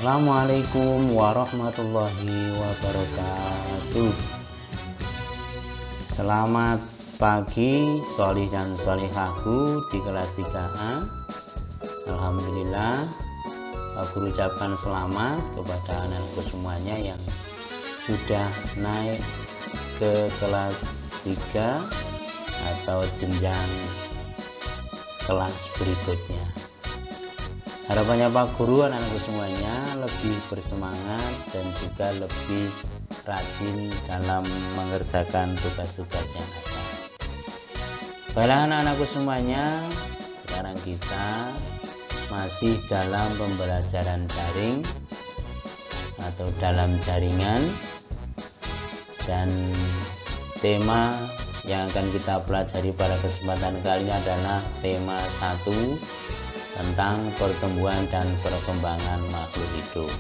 Assalamualaikum warahmatullahi wabarakatuh. Selamat pagi sholih dan sholihahku di kelas 3A. Alhamdulillah, aku ucapkan selamat kepada anakku semuanya yang sudah naik ke kelas 3 atau jenjang kelas berikutnya. Harapannya Pak Guru, anak-anakku semuanya lebih bersemangat dan juga lebih rajin dalam mengerjakan tugas-tugas yang ada. Baiklah anak-anakku semuanya, sekarang kita masih dalam pembelajaran daring atau dalam jaringan, dan tema yang akan kita pelajari pada kesempatan kali ini adalah tema 1 tentang pertumbuhan dan perkembangan makhluk hidup.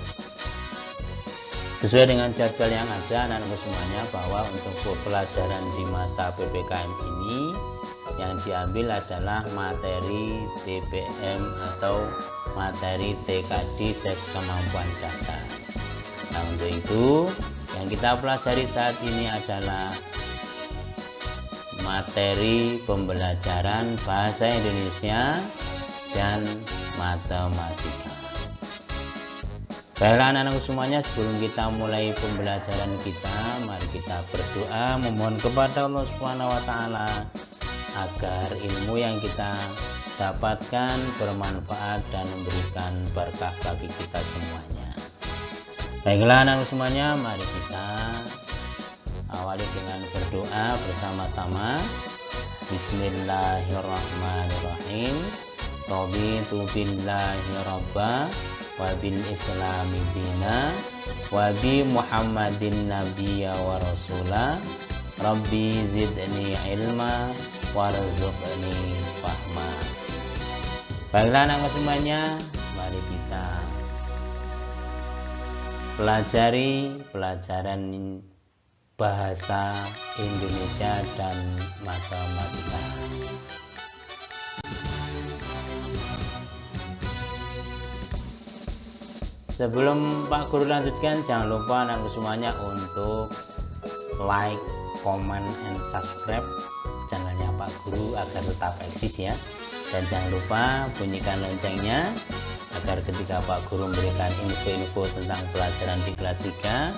Sesuai dengan jadwal yang ada anak-anakku semuanya, bahwa untuk pelajaran di masa PPKM ini yang diambil adalah materi TPM atau materi TKD tes kemampuan dasar. Nah, untuk itu yang kita pelajari saat ini adalah materi pembelajaran bahasa Indonesia dan matematika. Baiklah anak-anakku semuanya, sebelum kita mulai pembelajaran kita, mari kita berdoa memohon kepada Allah Subhanahu wa taala agar ilmu yang kita dapatkan bermanfaat dan memberikan berkah bagi kita semuanya. Baiklah anak-anakku semuanya, mari kita awali dengan berdoa bersama-sama. Bismillahirrahmanirrahim. Raditu billahi rabba wa bil islami dina wa bi muhammadin nabiyya wa rasula rabbi zidni ilma warzuqni fahma. Baiklah anak semuanya, mari kita pelajari pelajaran bahasa Indonesia dan matematika. Sebelum Pak Guru lanjutkan, jangan lupa anak semuanya untuk like, comment, and subscribe channelnya Pak Guru agar tetap eksis ya. Dan jangan lupa bunyikan loncengnya agar ketika Pak Guru memberikan info-info tentang pelajaran di kelas 3,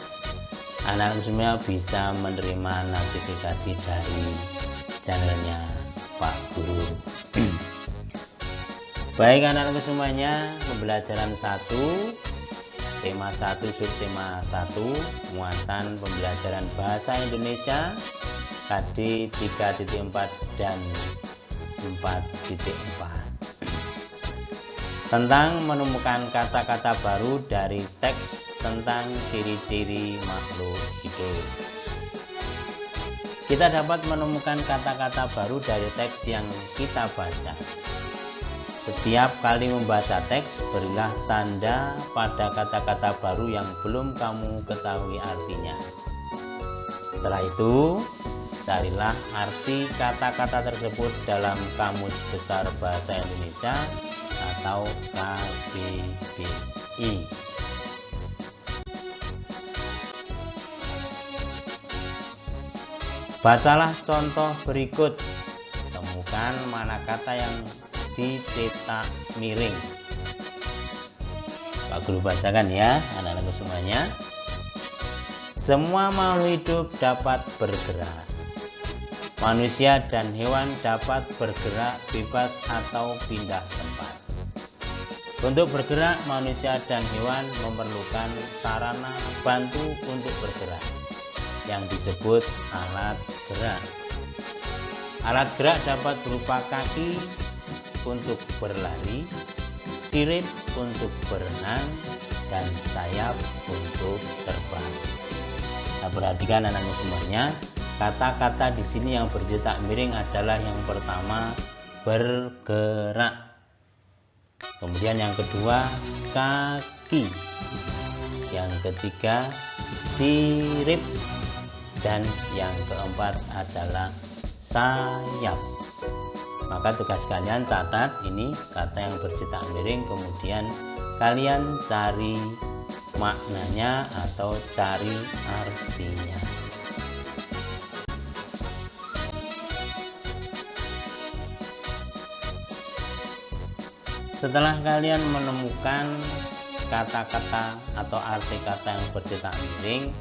anak semuanya bisa menerima notifikasi dari channelnya Pak Guru. Baik anak-anak semuanya, pembelajaran 1, tema 1, subtema 1, muatan pembelajaran bahasa Indonesia KD 3.4 dan 4.4 tentang menemukan kata-kata baru dari teks tentang ciri-ciri makhluk hidup. Kita dapat menemukan kata-kata baru dari teks yang kita baca. Setiap kali membaca teks, berilah tanda pada kata-kata baru yang belum kamu ketahui artinya. Setelah itu, carilah arti kata-kata tersebut dalam Kamus Besar Bahasa Indonesia atau KBBI. Bacalah contoh berikut. Temukan mana kata yang dicetak miring. Pak Guru bacakan ya anak-anak semuanya. Semua makhluk hidup dapat bergerak. Manusia dan hewan dapat bergerak bebas atau pindah tempat. Untuk bergerak, manusia dan hewan memerlukan sarana bantu untuk bergerak yang disebut alat gerak. Alat gerak dapat berupa kaki untuk berlari, sirip untuk berenang, dan sayap untuk terbang. Nah, perhatikan anak-anak semuanya, kata-kata di sini yang bercetak miring adalah yang pertama bergerak, kemudian yang kedua kaki, yang ketiga sirip, dan yang keempat adalah sayap. Maka tugas kalian catat ini kata yang bercetak miring, kemudian kalian cari maknanya atau cari artinya. Setelah kalian menemukan kata-kata atau arti kata yang bercetak miring,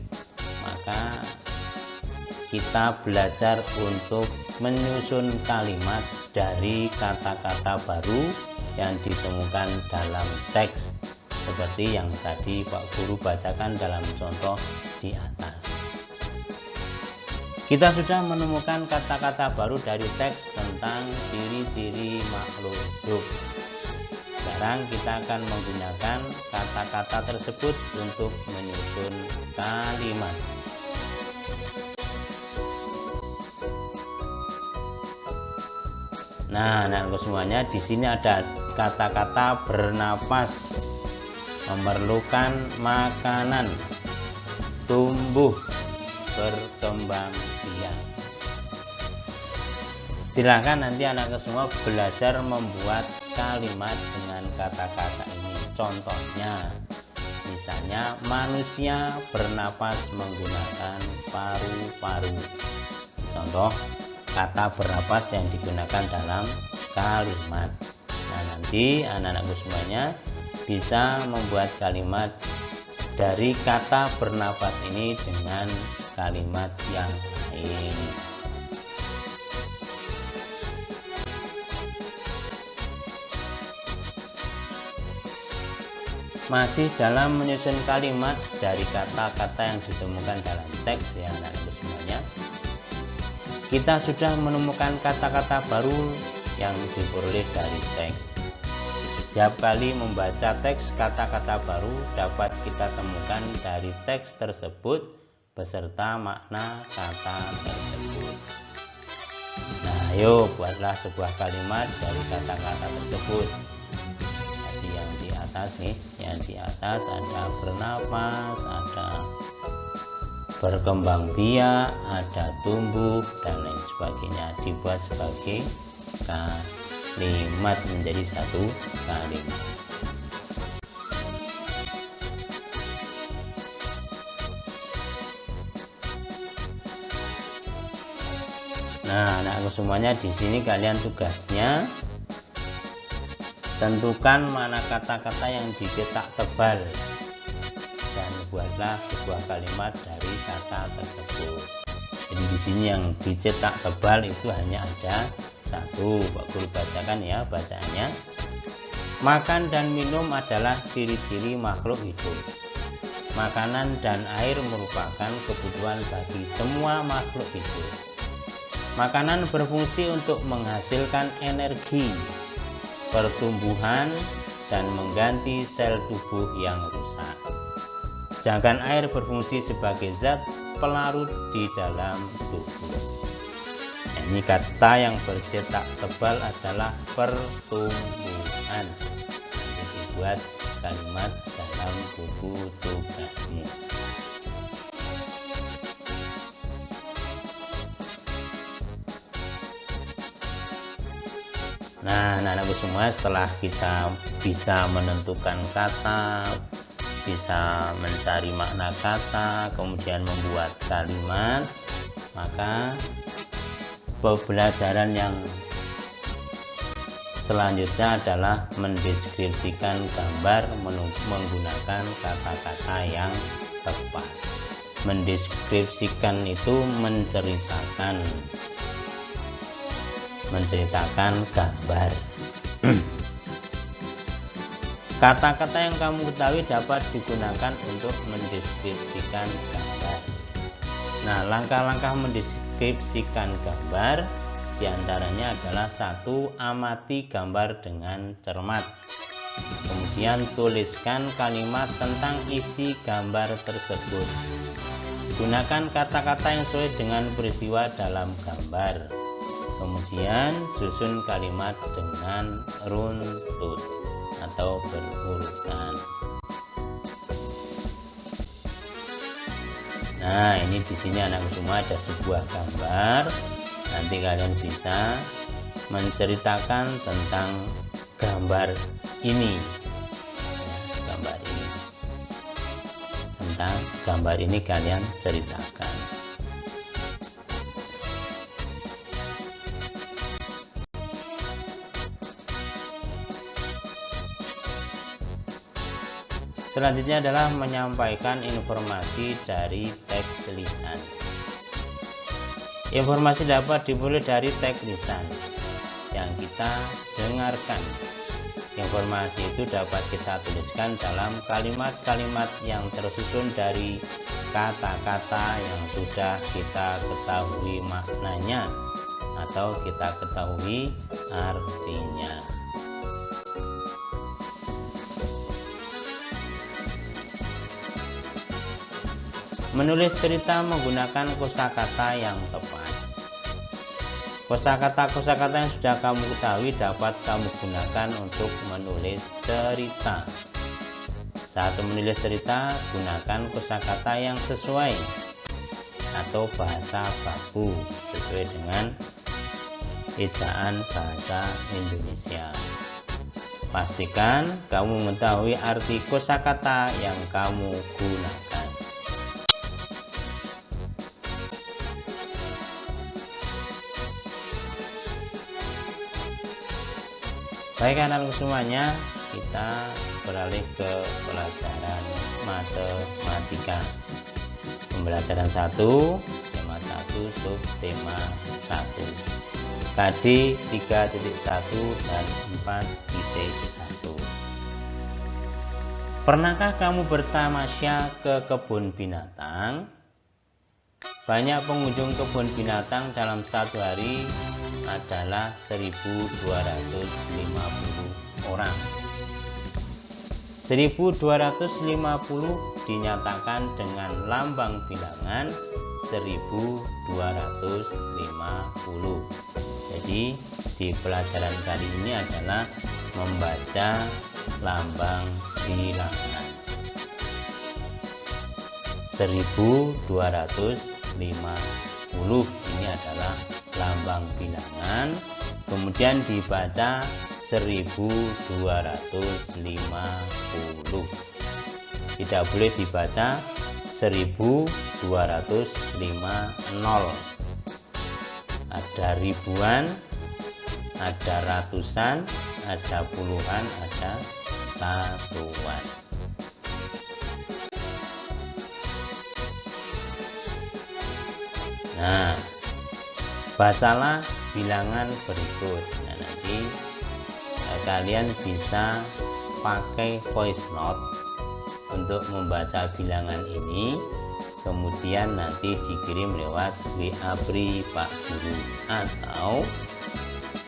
maka kita belajar untuk menyusun kalimat dari kata-kata baru yang ditemukan dalam teks, seperti yang tadi Pak Guru bacakan dalam contoh di atas. Kita sudah menemukan kata-kata baru dari teks tentang ciri-ciri makhluk hidup. Sekarang kita akan menggunakan kata-kata tersebut untuk menyusun kalimat. Nah, anak-anakku semuanya, di sini ada kata-kata bernapas, memerlukan makanan, tumbuh, berkembang biak. Silahkan nanti anak-anak semua belajar membuat kalimat dengan kata-kata ini. Contohnya, misalnya manusia bernapas menggunakan paru-paru. Contoh kata bernapas yang digunakan dalam kalimat. Nah, nanti anak-anakku semuanya bisa membuat kalimat dari kata bernapas ini dengan kalimat yang lain. Masih dalam menyusun kalimat dari kata-kata yang ditemukan dalam teks ya anak-anak semuanya, kita sudah menemukan kata-kata baru yang diperoleh dari teks. Setiap kali membaca teks, kata-kata baru dapat kita temukan dari teks tersebut beserta makna kata tersebut. Nah, ayo buatlah sebuah kalimat dari kata-kata tersebut. Tadi yang di atas nih, yang di atas ada bernapas, ada berkembang biak, ada tumbuh, dan lain sebagainya. Dibuat sebagai kalimat menjadi satu kalimat. Nah, anak-anakku semuanya, di sini kalian tugasnya tentukan mana kata-kata yang dicetak tebal dan buatlah sebuah kalimat dari kata tersebut. Jadi di sini yang dicetak tebal itu hanya ada satu. Pak Guru bacakan ya bacaannya. Makan dan minum adalah ciri-ciri makhluk hidup. Makanan dan air merupakan kebutuhan bagi semua makhluk hidup. Makanan berfungsi untuk menghasilkan energi, pertumbuhan, dan mengganti sel tubuh yang rusak. Sedangkan air berfungsi sebagai zat pelarut di dalam tubuh. Ini kata yang bercetak tebal adalah pertumbuhan. Jadi buat kalimat dalam buku tugasmu. Nah, anak-anakku semua, setelah kita bisa menentukan kata, bisa mencari makna kata, kemudian membuat kalimat, maka pembelajaran yang selanjutnya adalah mendeskripsikan gambar menggunakan kata-kata yang tepat. Mendeskripsikan itu menceritakan gambar. Kata-kata yang kamu ketahui dapat digunakan untuk mendeskripsikan gambar. Nah, langkah-langkah mendeskripsikan gambar diantaranya adalah: 1. Amati gambar dengan cermat. Kemudian tuliskan kalimat tentang isi gambar tersebut. Gunakan kata-kata yang sesuai dengan peristiwa dalam gambar. Kemudian susun kalimat dengan runtut atau berurutan. Nah, ini di sini anak semua ada sebuah gambar. Nanti kalian bisa menceritakan tentang gambar ini. Ya, gambar ini. gambar ini kalian ceritakan. Selanjutnya adalah menyampaikan informasi dari teks lisan. Informasi dapat diperoleh dari teks lisan yang kita dengarkan. Informasi itu dapat kita tuliskan dalam kalimat-kalimat yang tersusun dari kata-kata yang sudah kita ketahui maknanya atau kita ketahui artinya. Menulis cerita menggunakan kosakata yang tepat. Kosakata yang sudah kamu ketahui dapat kamu gunakan untuk menulis cerita. Saat menulis cerita, gunakan kosakata yang sesuai atau bahasa baku sesuai dengan ejaan bahasa Indonesia. Pastikan kamu mengetahui arti kosakata yang kamu gunakan. Baik anak-anakku semuanya, kita beralih ke pelajaran matematika. Pembelajaran 1, tema 1, subtema 1. KD 3.1 dan 4.1. Pernahkah kamu bertamasya ke kebun binatang? Banyak pengunjung kebun binatang dalam satu hari adalah 1.250 orang. 1.250 dinyatakan dengan lambang bilangan 1.250. Jadi di pelajaran kali ini adalah membaca lambang bilangan. 1.250 ini adalah lambang bilangan, kemudian dibaca 1.250. Tidak boleh dibaca 1.250. Ada ribuan, ada ratusan, ada puluhan, ada satuan. Nah, bacalah bilangan berikut. Nah, nanti kalian bisa pakai voice note untuk membaca bilangan ini, kemudian nanti dikirim lewat WA Pri Pak Guru atau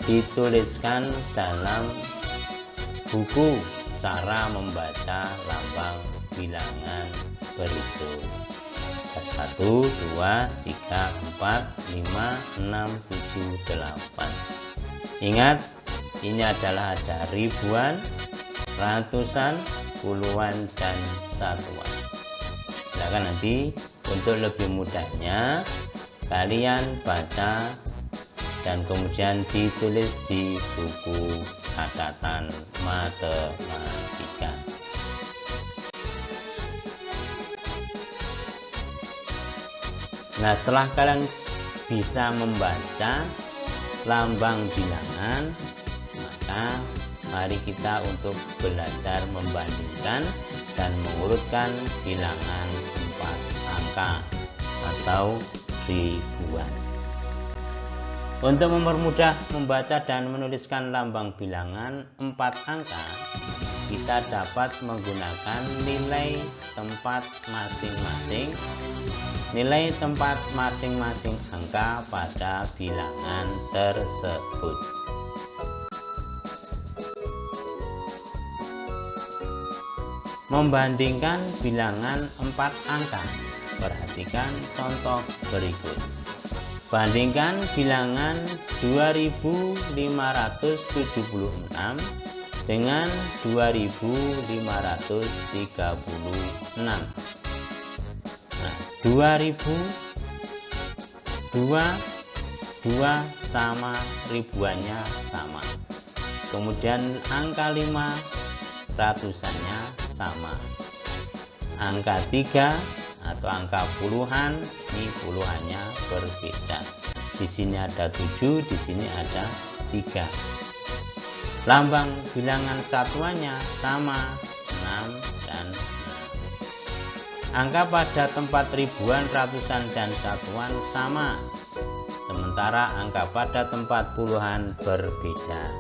dituliskan dalam buku cara membaca lambang bilangan berikut. 1, 2, 3, 4, 5, 6, 7, 8. Ingat, ini adalah ada ribuan, ratusan, puluhan, dan satuan. Silakan nanti untuk lebih mudahnya kalian baca dan kemudian ditulis di buku catatan matematika. Nah, setelah kalian bisa membaca lambang bilangan, maka mari kita untuk belajar membandingkan dan mengurutkan bilangan 4 angka atau ribuan. Untuk mempermudah membaca dan menuliskan lambang bilangan 4 angka, kita dapat menggunakan nilai tempat masing-masing angka pada bilangan tersebut. Membandingkan bilangan 4 angka. Perhatikan contoh berikut. Bandingkan bilangan 2576 dengan 2536. Nah, 2 sama, ribuannya sama. Kemudian angka 5 ratusannya sama. angka 3 atau angka puluhan, ini puluhannya berbeda. Di sini ada 7, di sini ada 3. Lambang bilangan satuannya sama, 6 dan 6. Angka pada tempat ribuan, ratusan, dan satuan sama, sementara angka pada tempat puluhan berbeda.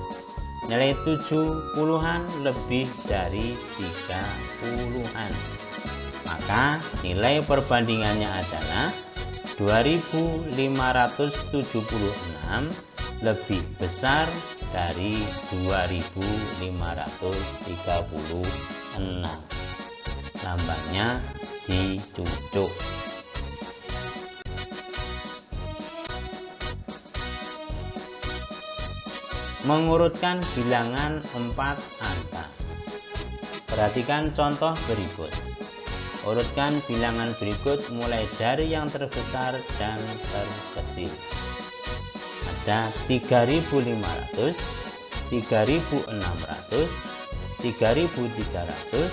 Nilai 7 puluhan lebih dari 3 puluhan. Maka nilai perbandingannya adalah 2576 lebih besar dari 2536. Lambangnya dicucuk. Mengurutkan bilangan 4 angka. Perhatikan contoh berikut. Urutkan bilangan berikut mulai dari yang terbesar dan terkecil. Ada 3500, 3600, 3300,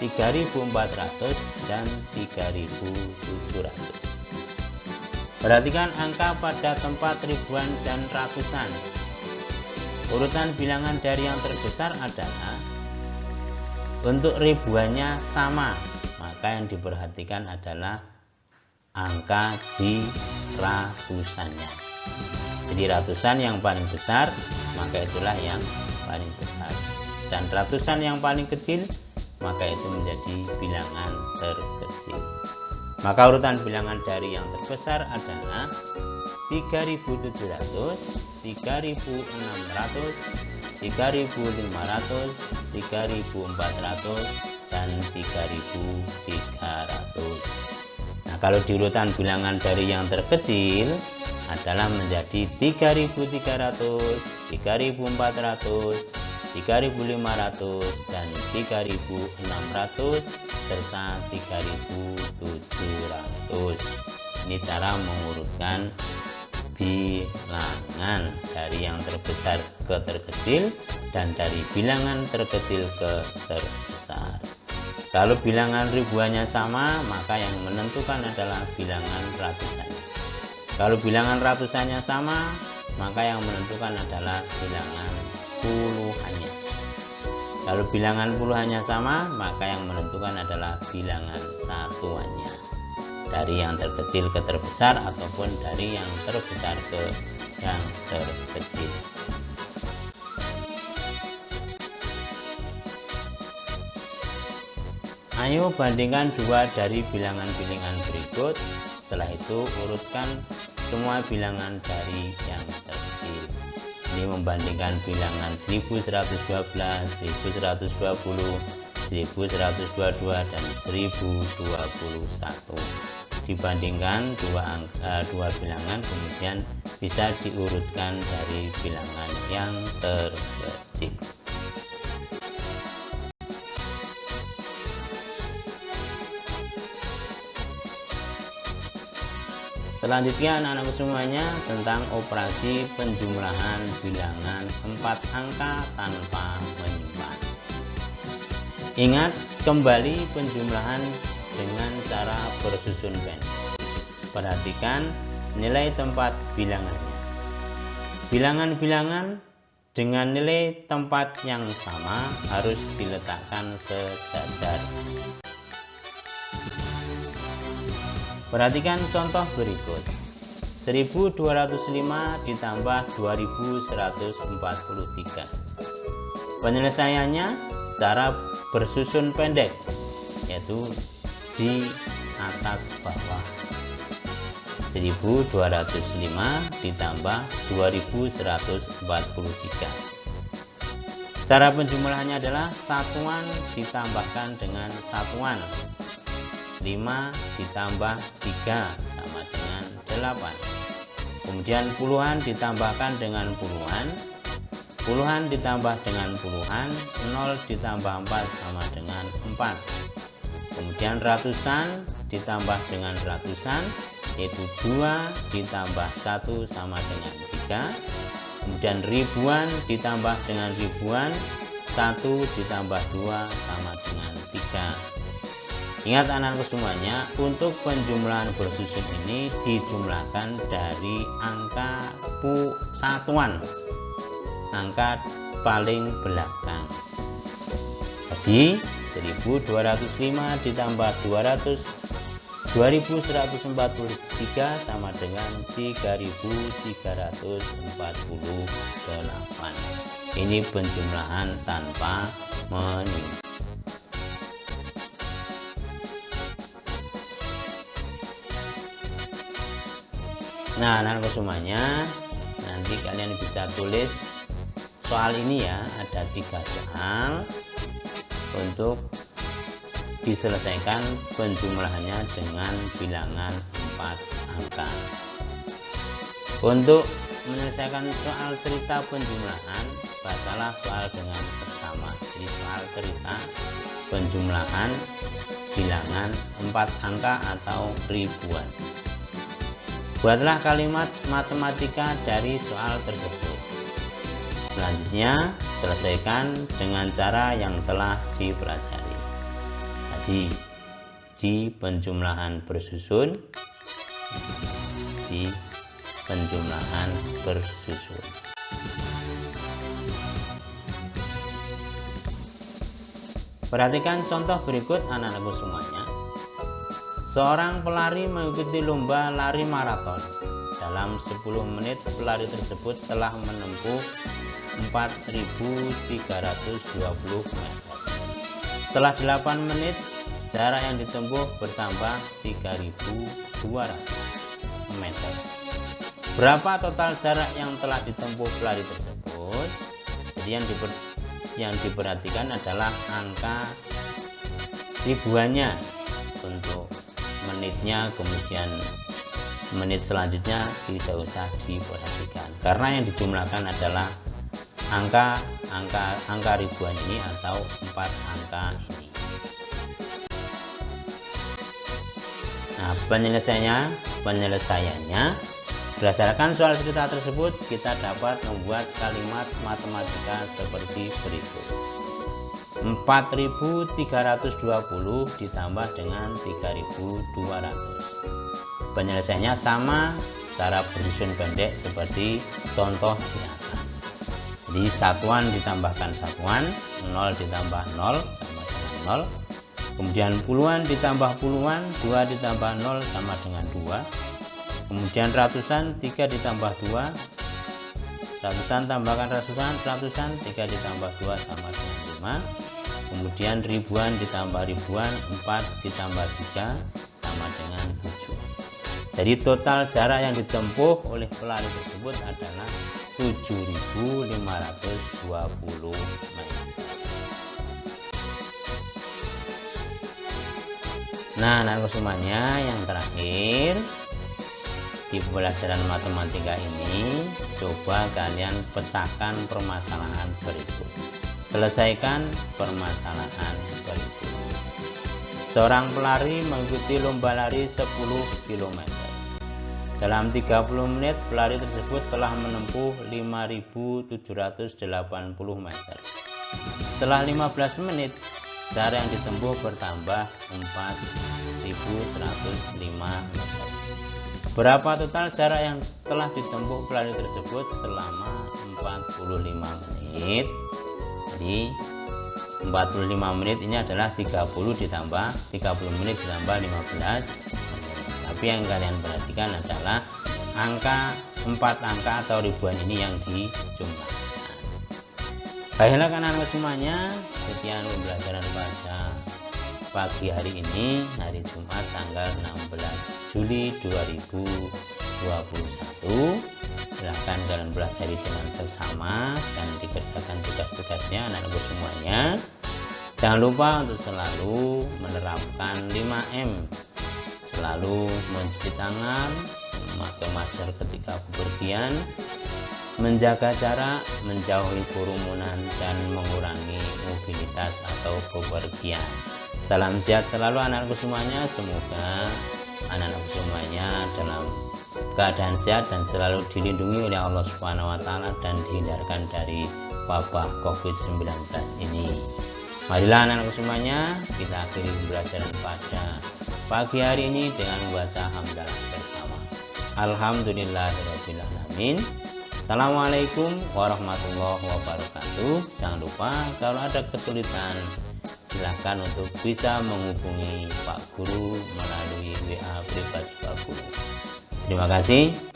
3400, dan 3700. Perhatikan angka pada tempat ribuan dan ratusan. Urutan bilangan dari yang terbesar adalah untuk ribuannya sama, maka yang diperhatikan adalah angka di ratusannya. Jadi ratusan yang paling besar, maka itulah yang paling besar. Dan ratusan yang paling kecil, maka itu menjadi bilangan terkecil. Maka urutan bilangan dari yang terbesar adalah 3700, 3600, 3500, 3400, dan 3300. Nah, kalau di urutan bilangan dari yang terkecil adalah menjadi 3300, 3400, 3500, dan 3600 serta 3700. Ini cara mengurutkan bilangan dari yang terbesar ke terkecil dan dari bilangan terkecil ke terbesar. Kalau bilangan ribuannya sama, maka yang menentukan adalah bilangan ratusannya. Kalau bilangan ratusannya sama, maka yang menentukan adalah bilangan puluhannya. Kalau bilangan puluhannya sama, maka yang menentukan adalah bilangan satuannya. Dari yang terkecil ke terbesar ataupun dari yang terbesar ke yang terkecil. Ayo bandingkan dua dari bilangan-bilangan berikut. Setelah itu urutkan semua bilangan dari yang terkecil. Ini membandingkan bilangan 1112, 1120, 1122, dan 1021. Dibandingkan dua bilangan, kemudian bisa diurutkan dari bilangan yang terkecil. Selanjutnya anak-anakku semuanya tentang operasi penjumlahan bilangan 4 angka tanpa menyimpan. Ingat kembali penjumlahan dengan cara bersusun pendek. Perhatikan nilai tempat bilangannya. Bilangan-bilangan dengan nilai tempat yang sama harus diletakkan sejajar. Perhatikan contoh berikut. 1205 ditambah 2143. Penyelesaiannya cara bersusun pendek, yaitu di atas bawah. 1205 ditambah 2143. Cara penjumlahannya adalah satuan ditambahkan dengan satuan. 5 ditambah 3 sama dengan 8. Kemudian puluhan ditambahkan dengan puluhan. Puluhan ditambah dengan puluhan. 0 ditambah 4 sama dengan 4. Kemudian ratusan ditambah dengan ratusan, yaitu 2 ditambah 1 sama dengan 3. Kemudian ribuan ditambah dengan ribuan, 1 ditambah 2 sama dengan 3. Ingat anak-anakku semuanya, untuk penjumlahan bersusun ini dijumlahkan dari angka satuan, angka paling belakang. Jadi 1205 ditambah 2143 sama dengan 3348. Ini penjumlahan tanpa menyinggung. Nah, anak-anak semuanya, nanti kalian bisa tulis soal ini ya, ada 3 soal untuk diselesaikan penjumlahannya dengan bilangan 4 angka. Untuk menyelesaikan soal cerita penjumlahan, bacalah soal dengan seksama. Jadi soal cerita penjumlahan bilangan 4 angka atau ribuan. Buatlah kalimat matematika dari soal tersebut. Selanjutnya, selesaikan dengan cara yang telah dipelajari. Tadi di penjumlahan bersusun, di penjumlahan bersusun. Perhatikan contoh berikut anak-anakku semuanya. Seorang pelari mengikuti lomba lari maraton. Dalam 10 menit pelari tersebut telah menempuh 4.320 meter. Setelah 8 menit, jarak yang ditempuh bertambah 3.200 meter. Berapa total jarak yang telah ditempuh pelari tersebut? Jadi yang diperhatikan adalah angka ribuannya untuk menitnya, kemudian menit selanjutnya tidak usah diperhatikan karena yang dijumlahkan adalah angka ribuan ini atau 4 angka ini. Nah, penyelesaiannya berdasarkan soal cerita tersebut kita dapat membuat kalimat matematika seperti berikut. 4.320 ditambah dengan 3.200. Penyelesaiannya sama, cara bersusun pendek seperti contoh di atas. Jadi satuan ditambahkan satuan, 0 ditambah 0 sama dengan 0. Kemudian puluhan ditambah puluhan, 2 ditambah 0 sama dengan 2. Kemudian ratusan, 3 ditambah 2. Ratusan tambahkan ratusan, 3 ditambah 2 sama dengan 5. Kemudian ribuan ditambah ribuan, 4 ditambah 3 sama dengan 7. Jadi total jarak yang ditempuh oleh pelari tersebut adalah 7.520 meter. Nah, anak-anak semuanya, yang terakhir di pelajaran matematika ini, coba kalian pecahkan permasalahan berikut. Selesaikan permasalahan berikut. Seorang pelari mengikuti lomba lari 10 km. Dalam 30 menit, pelari tersebut telah menempuh 5.780 meter. Setelah 15 menit, jarak yang ditempuh bertambah 4.105 meter. Berapa total jarak yang telah ditempuh pelari tersebut selama 45 menit? Jadi 45 menit ini adalah 30 menit ditambah 15 menit. Tapi yang kalian perhatikan adalah angka 4 angka atau ribuan ini yang dijumlahkan. Baiklah anak-anak semuanya, sekian pembelajaran pada pagi hari ini, hari Jumat tanggal 16 Juli 2021. Silahkan kalian pelajari dengan seksama dan dikerjakan tugas-tugasnya anak-anakku semuanya. Jangan lupa untuk selalu menerapkan 5M, selalu mencuci tangan, memakai masker ketika bepergian, menjaga jarak, menjauhi kerumunan, dan mengurangi mobilitas atau bepergian. Salam sehat selalu anak-anakku semuanya. Semoga anak-anakku semuanya dalam keadaan sehat dan selalu dilindungi oleh Allah Subhanahu wa Ta'ala dan dihindarkan dari wabah COVID-19 ini. Marilah anak-anakku semuanya, kita akhiri pembelajaran pada pagi hari ini dengan membaca hamdalah bersama. Alhamdulillahirabbil alamin. Assalamualaikum warahmatullahi wabarakatuh. Jangan lupa kalau ada kesulitan silahkan untuk bisa menghubungi Pak Guru melalui WA pribadi Pak Guru. Terima kasih.